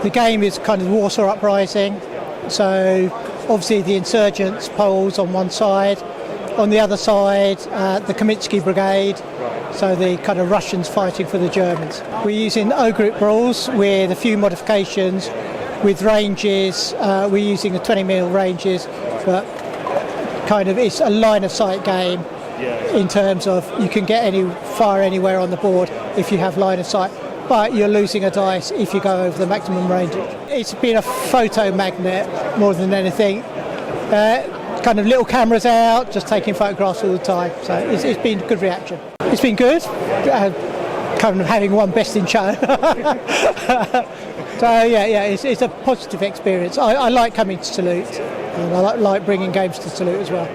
The game is kind of the Warsaw Uprising, so obviously the insurgents Poles on one side, on the other side the Kaminsky Brigade, so the kind of Russians fighting for the Germans. We're using O-Group rules with a few modifications, with ranges. We're using the 20mm ranges, but kind of it's a line of sight game in terms of you can get fire anywhere on the board if you have line of sight, but you're losing a dice if you go over the maximum range. It's been a photo magnet more than anything. Kind of little cameras out, just taking photographs all the time. So it's been a good reaction. It's been good, kind of having won best in show. So yeah, it's a positive experience. I like coming to Salute, and I like bringing games to Salute as well.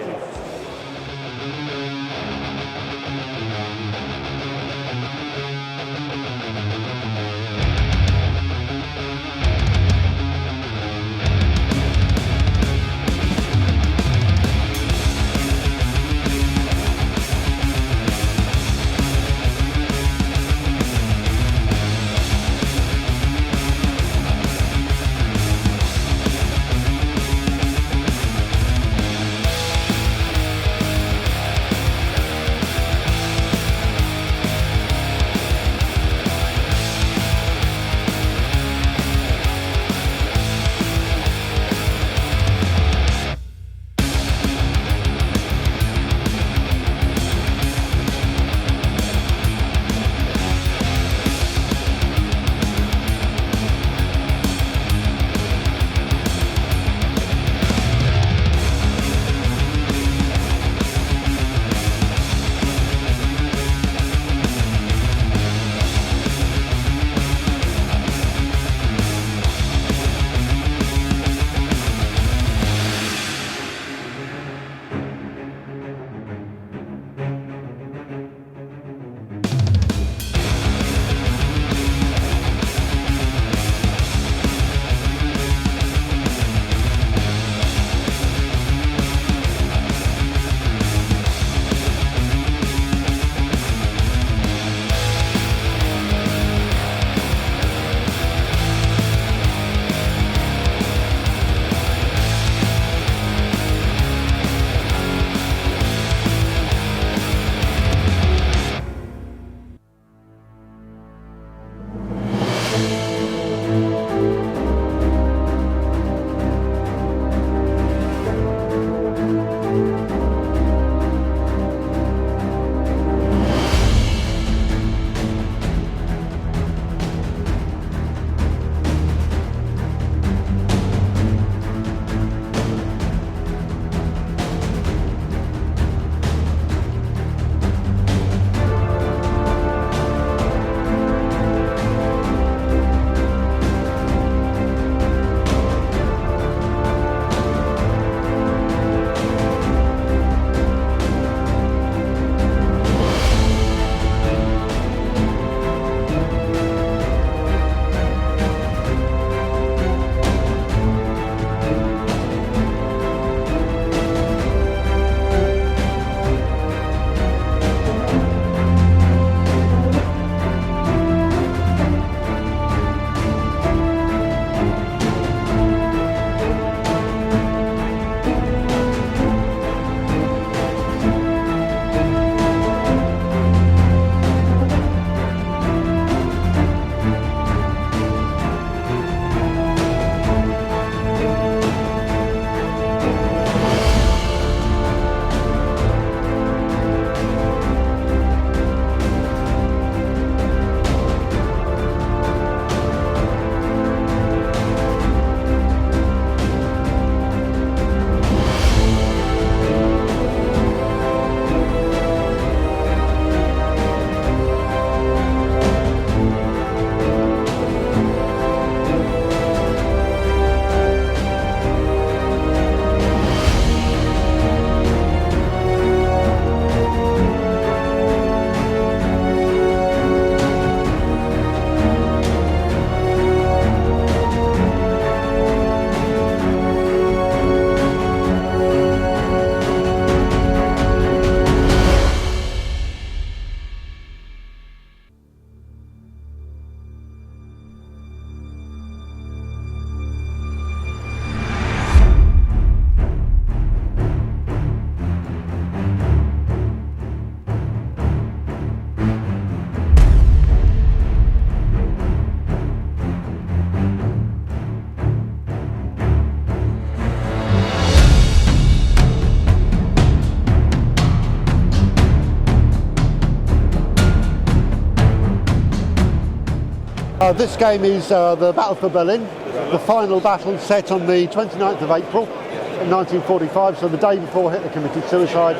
This game is the Battle for Berlin, the final battle set on the 29th of April 1945, so the day before Hitler committed suicide,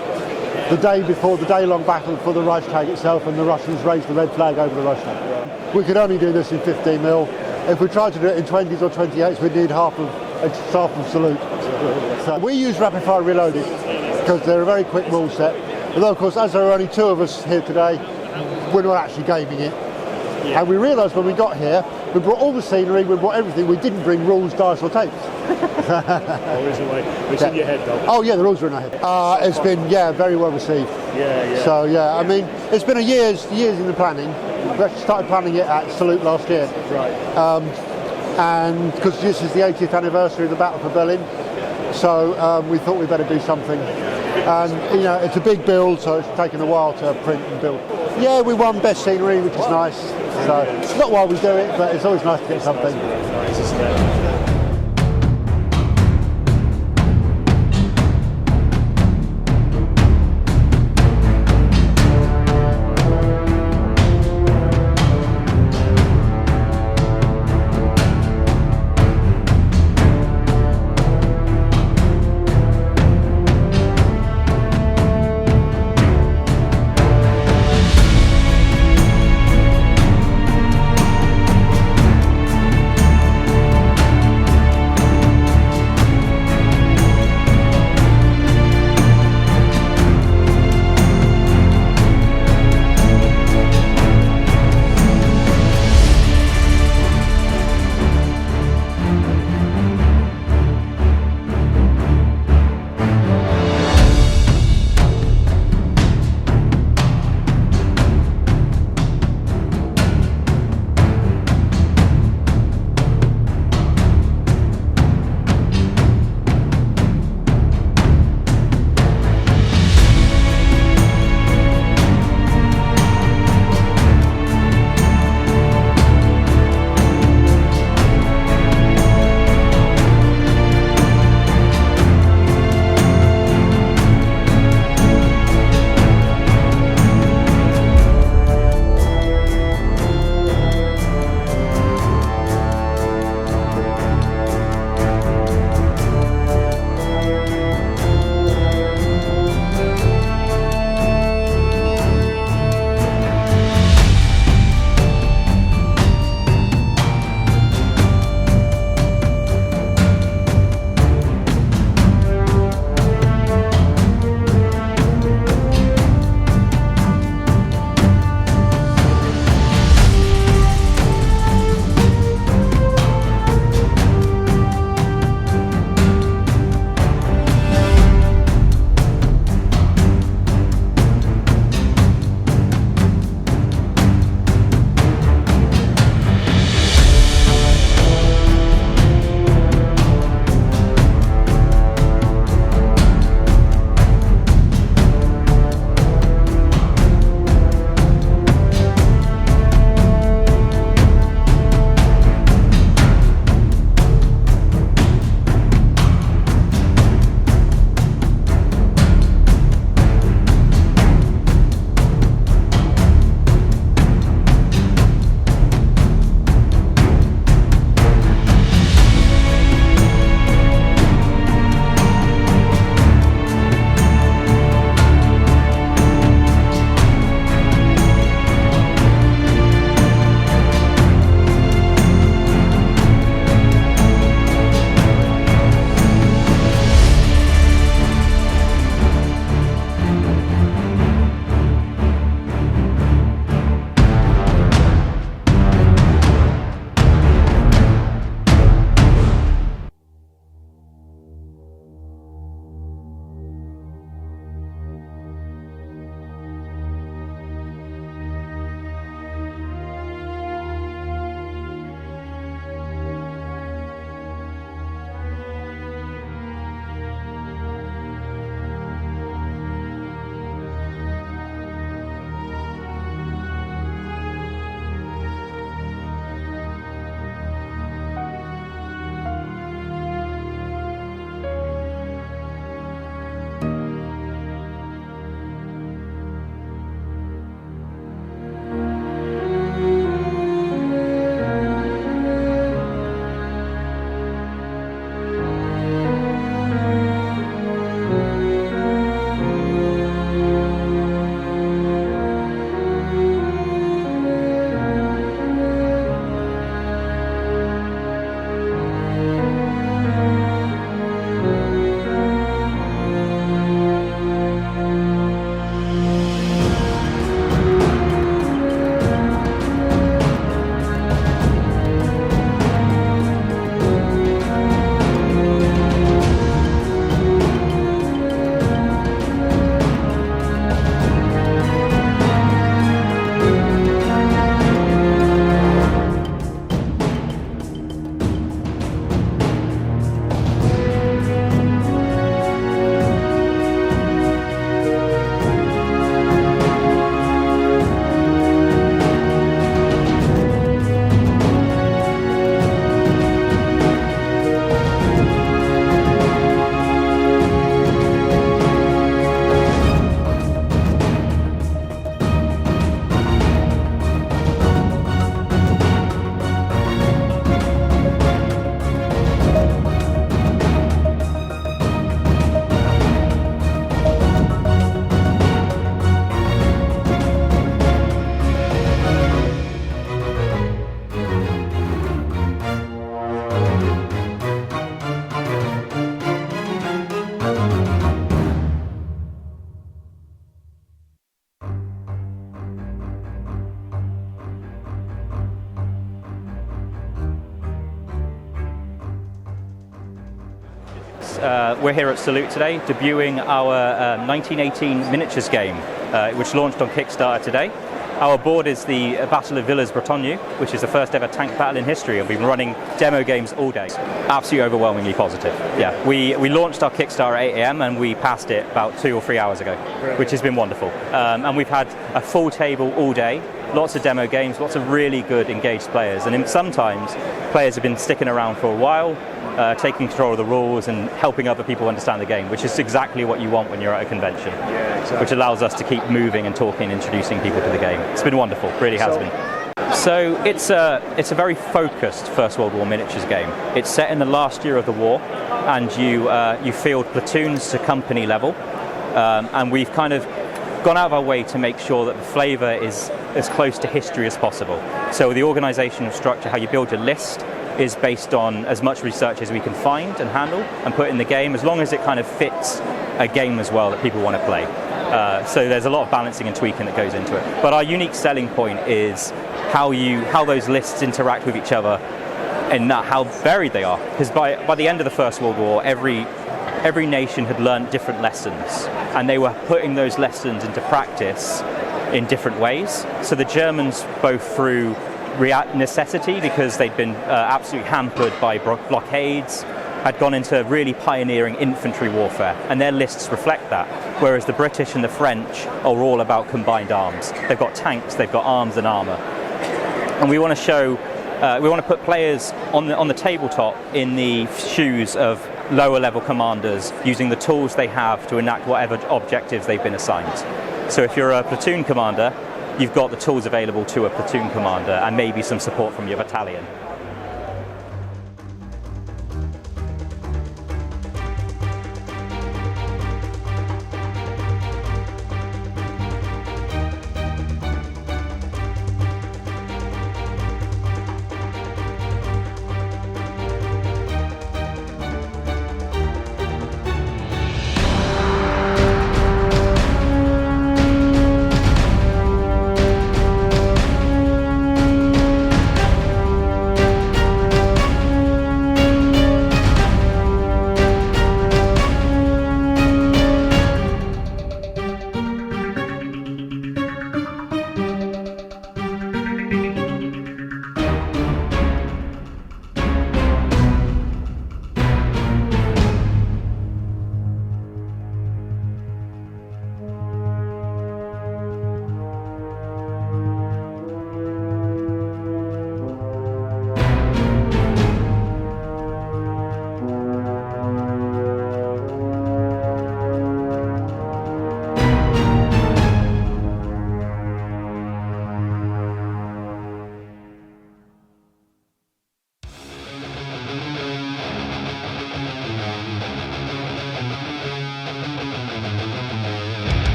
the day before the day-long battle for the Reichstag itself, and the Russians raised the red flag over the Reichstag. We could only do this in 15mm. If we tried to do it in 20s or 28s, we'd need half of salute. So we use rapid fire reloaded because they're a very quick rule set. Although, of course, as there are only 2 of us here today, we're not actually gaming it. Yeah. And we realised when we got here, we brought all the scenery, we brought everything, we didn't bring rules, dice or tapes. It's in your head though. Oh yeah, the rules are in our head. It's been, very well received. Yeah. So I mean, it's been years in the planning. We actually started planning it at Salute last year. Right. And because this is the 80th anniversary of the Battle for Berlin, so we thought we'd better do something. And it's a big build, so it's taken a while to print and build. Yeah, we won best scenery, which is nice. So it's not why we do it, but it's always nice to get something. Nice, isn't it? we're here at Salute today, debuting our 1918 miniatures game, which launched on Kickstarter today. Our board is the Battle of Villers-Bretonneux, which is the first ever tank battle in history. We've been running demo games all day. Absolutely overwhelmingly positive. Yeah, we launched our Kickstarter at 8 AM and we passed it about 2 or 3 hours ago, which has been wonderful. And we've had a full table all day, lots of demo games, lots of really good engaged players. And sometimes players have been sticking around for a while, taking control of the rules and helping other people understand the game, which is exactly what you want when you're at a convention. Yeah, exactly. Which allows us to keep moving and talking, introducing people to the game. It's been wonderful, really has been. So it's a very focused First World War miniatures game. It's set in the last year of the war, and you field platoons to company level, and we've kind of gone out of our way to make sure that the flavour is as close to history as possible. So the organisational structure, how you build your list, is based on as much research as we can find and handle and put in the game, as long as it kind of fits a game as well that people want to play. So there's a lot of balancing and tweaking that goes into it. But our unique selling point is how those lists interact with each other and how varied they are. Because by the end of the First World War, every nation had learned different lessons, and they were putting those lessons into practice in different ways. So the Germans, both through necessity, because they'd been absolutely hampered by blockades, had gone into really pioneering infantry warfare, and their lists reflect that. Whereas the British and the French are all about combined arms. They've got tanks, they've got arms and armour. And we want to show, we want to put players on the tabletop in the shoes of lower level commanders, using the tools they have to enact whatever objectives they've been assigned. So if you're a platoon commander, you've got the tools available to a platoon commander and maybe some support from your battalion.